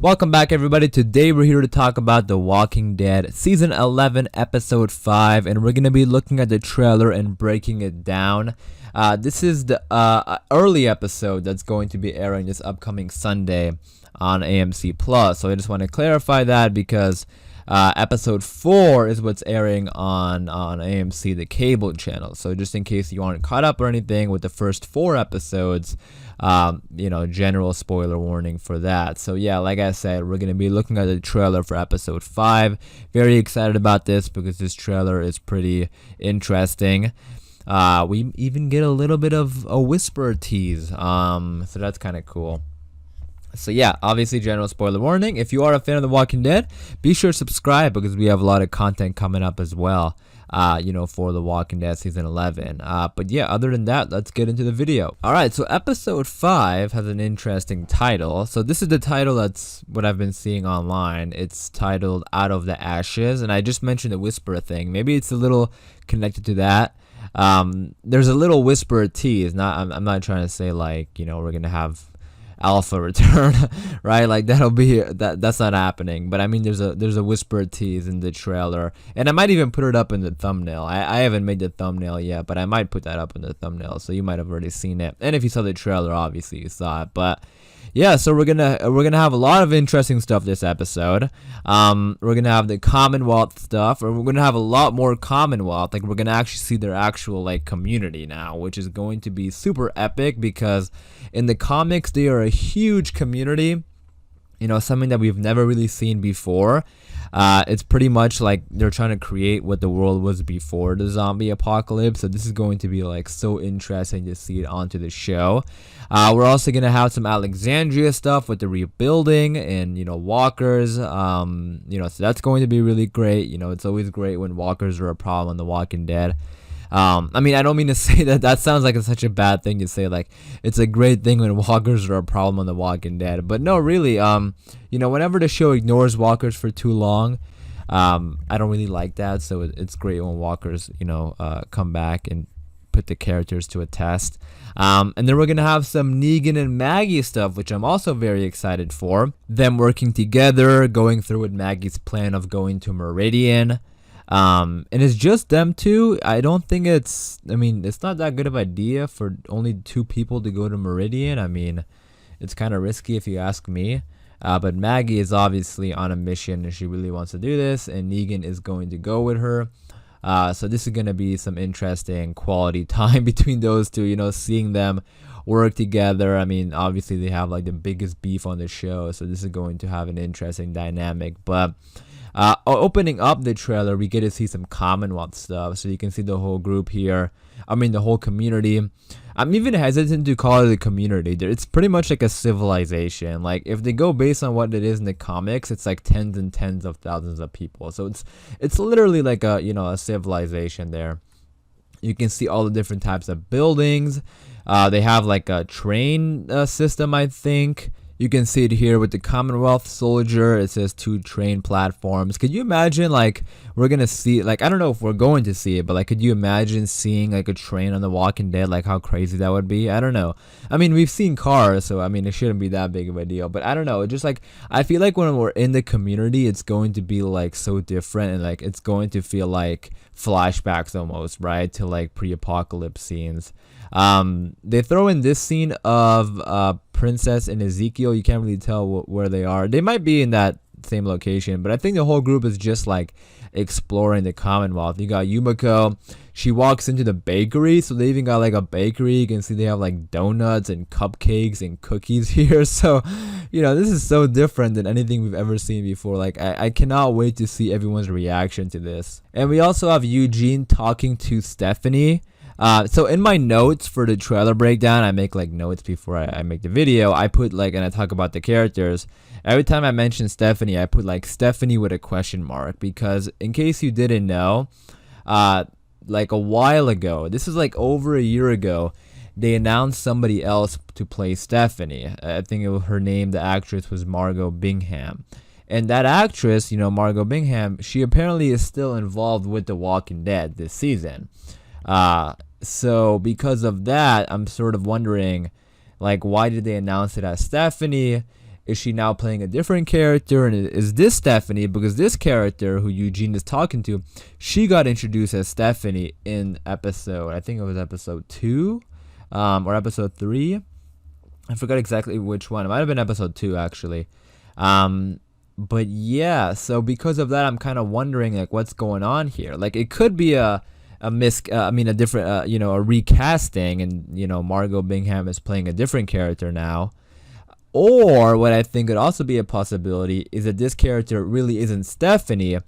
Welcome back, everybody. Today we're here to talk about The Walking Dead Season 11, Episode 5, and we're going to be looking at the trailer and breaking it down. This is the early episode that's going to be airing this upcoming Sunday on AMC+. So I just want to clarify that because Episode 4 is what's airing on AMC, the cable channel. So just in case you aren't caught up or anything with the first 4 episodes, general spoiler warning for that. So yeah, like I said, we're going to be looking at the trailer for Episode 5. Very excited about this because this trailer is pretty interesting. We even get a little bit of a whisper tease, so that's kind of cool. So yeah, obviously general spoiler warning. If you are a fan of The Walking Dead, be sure to subscribe because we have a lot of content coming up as well, for The Walking Dead Season 11. But yeah, other than that, let's get into the video. Alright, so Episode 5 has an interesting title. So this is the title that's what I've been seeing online. It's titled Out of the Ashes, and I just mentioned the whisper thing. Maybe it's a little connected to that. There's a little whisper tease. I'm not trying to say like, we're going to have Alpha return, right? Like that's not happening. But I mean, there's a whisper tease in the trailer, and I might even put it up in the thumbnail. I haven't made the thumbnail yet, but I might put that up in the thumbnail, so you might have already seen it. And if you saw the trailer, obviously you saw it. But yeah, so we're gonna have a lot of interesting stuff this episode. We're gonna have the Commonwealth stuff, or we're gonna have a lot more Commonwealth. Like we're gonna actually see their actual like community now, which is going to be super epic because in the comics they are a huge community. Something that we've never really seen before. It's pretty much like they're trying to create what the world was before the zombie apocalypse. So this is going to be like so interesting to see it onto the show. We're also going to have some Alexandria stuff with the rebuilding and, walkers. So that's going to be really great. It's always great when walkers are a problem on The Walking Dead. I don't mean to say that sounds like it's such a bad thing to say, like it's a great thing when walkers are a problem on The Walking Dead, but no, really, whenever the show ignores walkers for too long, I don't really like that. So it's great when walkers, come back and put the characters to a test. And then we're gonna have some Negan and Maggie stuff, which I'm also very excited for. Them working together, going through with Maggie's plan of going to Meridian. And it's just them two. I don't think it's not that good of an idea for only 2 people to go to Meridian. It's kind of risky if you ask me. But Maggie is obviously on a mission and she really wants to do this, and Negan is going to go with her. So this is going to be some interesting quality time between those two, seeing them work together. Obviously they have like the biggest beef on the show, so this is going to have an interesting dynamic. But opening up the trailer, we get to see some Commonwealth stuff, so you can see the whole group here. The whole community. I'm even hesitant to call it a community. It's pretty much like a civilization. Like if they go based on what it is in the comics, it's like tens and tens of thousands of people. So it's literally like a civilization there. You can see all the different types of buildings. They have like a train system, I think. You can see it here with the Commonwealth soldier. It says 2 train platforms. Could you imagine, like, we're going to see, like, I don't know if we're going to see it, but, like, could you imagine seeing, like, a train on The Walking Dead? Like, how crazy that would be? I don't know. We've seen cars, so, it shouldn't be that big of a deal. But I don't know. Just, like, I feel like when we're in the community, it's going to be, like, so different. And, like, it's going to feel like flashbacks almost, right? To, like, pre-apocalypse scenes. They throw in this scene of Princess and Ezekiel. You can't really tell where they are. They might be in that same location, but I think the whole group is just like exploring the Commonwealth. You got Yumiko. She walks into the bakery, so they even got like a bakery. You can see they have like donuts and cupcakes and cookies here. So this is so different than anything we've ever seen before. Like I cannot wait to see everyone's reaction to this. And we also have Eugene talking to Stephanie. So in my notes for the trailer breakdown, I make like notes before I make the video. I put like, and I talk about the characters. Every time I mention Stephanie, I put like Stephanie with a question mark, because in case you didn't know, like a while ago, this is like over a year ago, they announced somebody else to play Stephanie. I think her name, the actress, was Margot Bingham. And that actress, Margot Bingham, she apparently is still involved with The Walking Dead this season. So because of that, I'm sort of wondering, like, why did they announce it as Stephanie? Is she now playing a different character? And is this Stephanie? Because this character who Eugene is talking to, she got introduced as Stephanie in episode, I think it was episode 2 or episode 3. I forgot exactly which one. It might have been episode 2 actually. But yeah, so because of that, I'm kind of wondering like what's going on here. Like it could be a different, a recasting, and Margot Bingham is playing a different character now. Or what I think could also be a possibility is that this character really isn't Stephanie.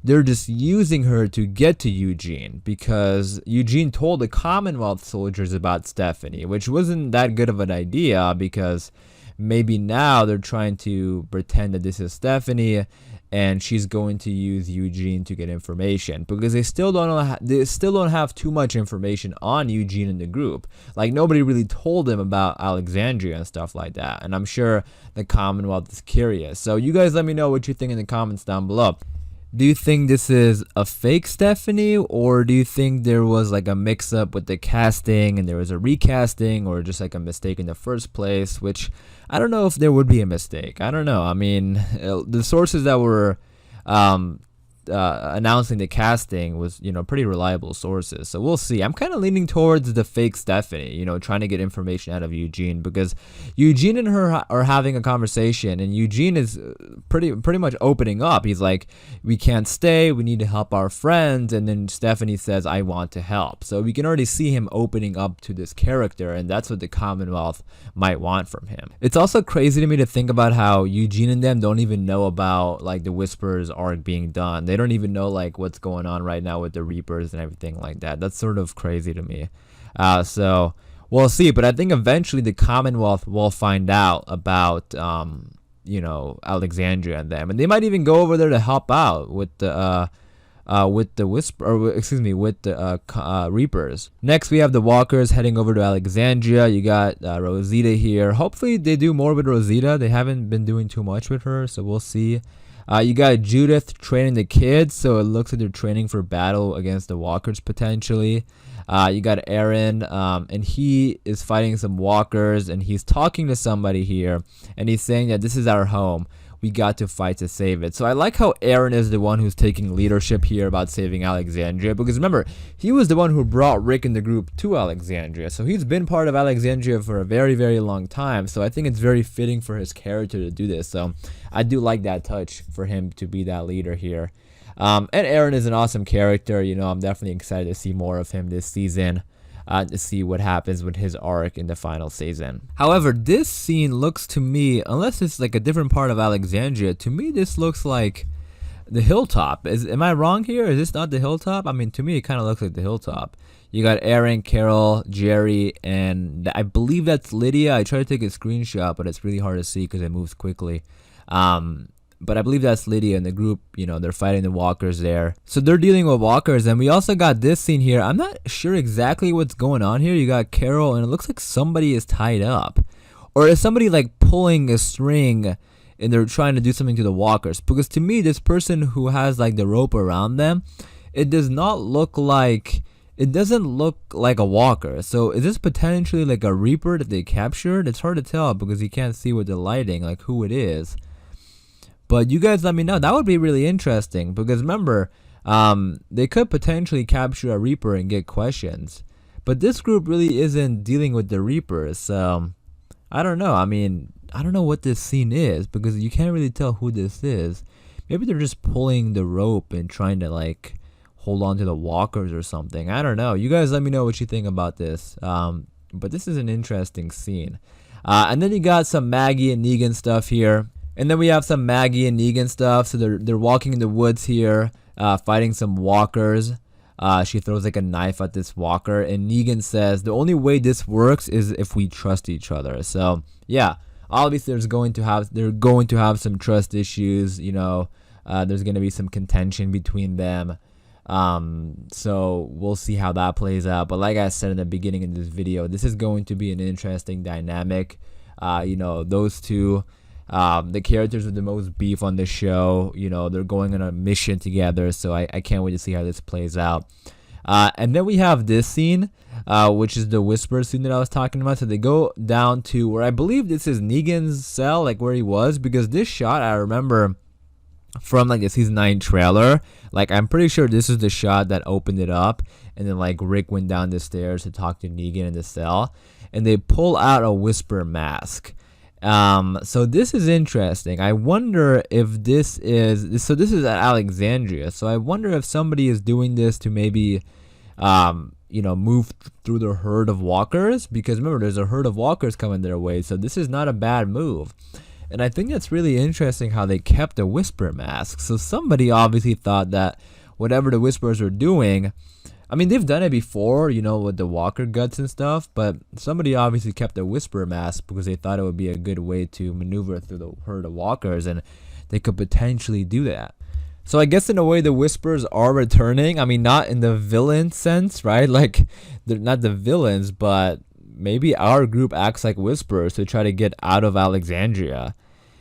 They're just using her to get to Eugene, because Eugene told the Commonwealth soldiers about Stephanie, which wasn't that good of an idea, because maybe now they're trying to pretend that this is Stephanie and she's going to use Eugene to get information, because they still don't have too much information on Eugene in the group. Like nobody really told them about Alexandria and stuff like that, and I'm sure the Commonwealth is curious. So you guys let me know what you think in the comments down below. Do you think this is a fake Stephanie, or do you think there was like a mix-up with the casting and there was a recasting, or just like a mistake in the first place? Which I don't know if there would be a mistake. I don't know. I mean, the sources that were announcing the casting was, pretty reliable sources. So we'll see. I'm kind of leaning towards the fake Stephanie, trying to get information out of Eugene, because Eugene and her are having a conversation, and Eugene is pretty much opening up. He's like, we can't stay, we need to help our friends. And then Stephanie says, I want to help. So we can already see him opening up to this character, and that's what the Commonwealth might want from him. It's also crazy to me to think about how Eugene and them don't even know about like the Whisperers arc being done. They don't even know like what's going on right now with the Reapers and everything like that. That's sort of crazy to me. So we'll see. But I think eventually the Commonwealth will find out about Alexandria and them, and they might even go over there to help out with the Reapers. Next, we have the Walkers heading over to Alexandria. You got Rosita here. Hopefully they do more with Rosita. They haven't been doing too much with her, so we'll see. You got Judith training the kids, so it looks like they're training for battle against the Walkers potentially. You got Aaron, and he is fighting some Walkers, and he's talking to somebody here, and he's saying that this is our home. We got to fight to save it. So I like how Aaron is the one who's taking leadership here about saving Alexandria, because remember, he was the one who brought Rick and the group to Alexandria. So he's been part of Alexandria for a very, very long time. So I think it's very fitting for his character to do this. So I do like that touch for him to be that leader here. And Aaron is an awesome character. I'm definitely excited to see more of him this season. To see what happens with his arc in the final season. However, this scene looks to me, unless it's like a different part of Alexandria, to me this looks like the hilltop. Am I wrong here? Is this not the hilltop? I mean, to me it kind of looks like the hilltop. You got Aaron, Carol, Jerry, and I believe that's Lydia. I tried to take a screenshot, but it's really hard to see because it moves quickly. But I believe that's Lydia in the group. They're fighting the Walkers there. So they're dealing with Walkers. And we also got this scene here. I'm not sure exactly what's going on here. You got Carol, and it looks like somebody is tied up. Or is somebody like pulling a string and they're trying to do something to the Walkers? Because to me, this person who has like the rope around them, it doesn't look like a Walker. So is this potentially like a Reaper that they captured? It's hard to tell because you can't see with the lighting like who it is. But you guys let me know. That would be really interesting, because remember, they could potentially capture a Reaper and get questions. But this group really isn't dealing with the Reapers, so I don't know. I mean, I don't know what this scene is, because you can't really tell who this is. Maybe they're just pulling the rope and trying to like hold on to the Walkers or something. I don't know. You guys let me know what you think about this. But this is an interesting scene. And then you got some Maggie and Negan stuff here. And then we have some Maggie and Negan stuff. So they're walking in the woods here, fighting some Walkers. She throws like a knife at this Walker, and Negan says the only way this works is if we trust each other. So yeah, obviously they're going to have some trust issues. There's going to be some contention between them. So we'll see how that plays out. But like I said in the beginning of this video, this is going to be an interesting dynamic. Those two. The characters with the most beef on the show, they're going on a mission together, so I can't wait to see how this plays out. And then we have this scene, which is the whisper scene that I was talking about. So they go down to where I believe this is Negan's cell, like where he was, because this shot I remember from like the season 9 trailer. Like I'm pretty sure this is the shot that opened it up, and then like Rick went down the stairs to talk to Negan in the cell, and they pull out a whisper mask. So this is interesting. I wonder if this is at Alexandria. So I wonder if somebody is doing this to maybe move through the herd of walkers, because remember there's a herd of walkers coming their way. So this is not a bad move. And I think that's really interesting how they kept the whisper mask. So somebody obviously thought that whatever the whisperers were doing, I mean, they've done it before, with the walker guts and stuff, but somebody obviously kept the whisper mask because they thought it would be a good way to maneuver through the herd of walkers, and they could potentially do that. So I guess in a way the whisperers are returning. I mean, not in the villain sense, right? Like, they're not the villains, but maybe our group acts like whisperers to try to get out of Alexandria.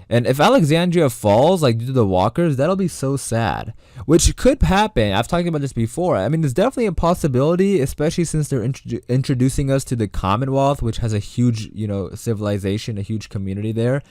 And if Alexandria falls, like due to the walkers, that'll be so sad. Which could happen. I've talked about this before. I mean, there's definitely a possibility, especially since they're introducing us to the Commonwealth, which has a huge, civilization, a huge community there.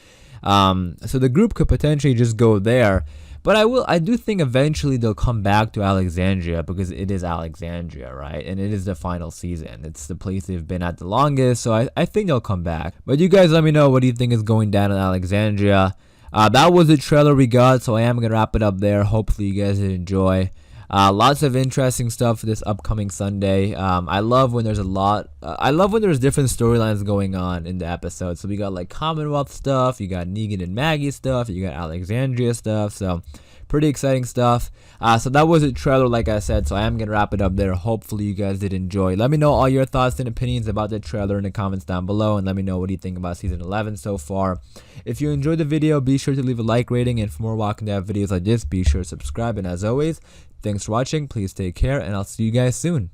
So the group could potentially just go there. But I do think eventually they'll come back to Alexandria, because it is Alexandria, right? And it is the final season. It's the place they've been at the longest, so I think they'll come back. But you guys let me know, what do you think is going down in Alexandria? That was the trailer we got, so I am going to wrap it up there. Hopefully you guys did enjoy. Lots of interesting stuff this upcoming Sunday. I love when there's different storylines going on in the episode. So we got like Commonwealth stuff, you got Negan and Maggie stuff, you got Alexandria stuff. So pretty exciting stuff. So that was a trailer, like I said. So I am gonna wrap it up there. Hopefully you guys did enjoy. Let me know all your thoughts and opinions about the trailer in the comments down below, and let me know what you think about season 11 so far. If you enjoyed the video, be sure to leave a like rating, and for more Walking Dead videos like this, be sure to subscribe. And as always, thanks for watching. Please take care, and I'll see you guys soon.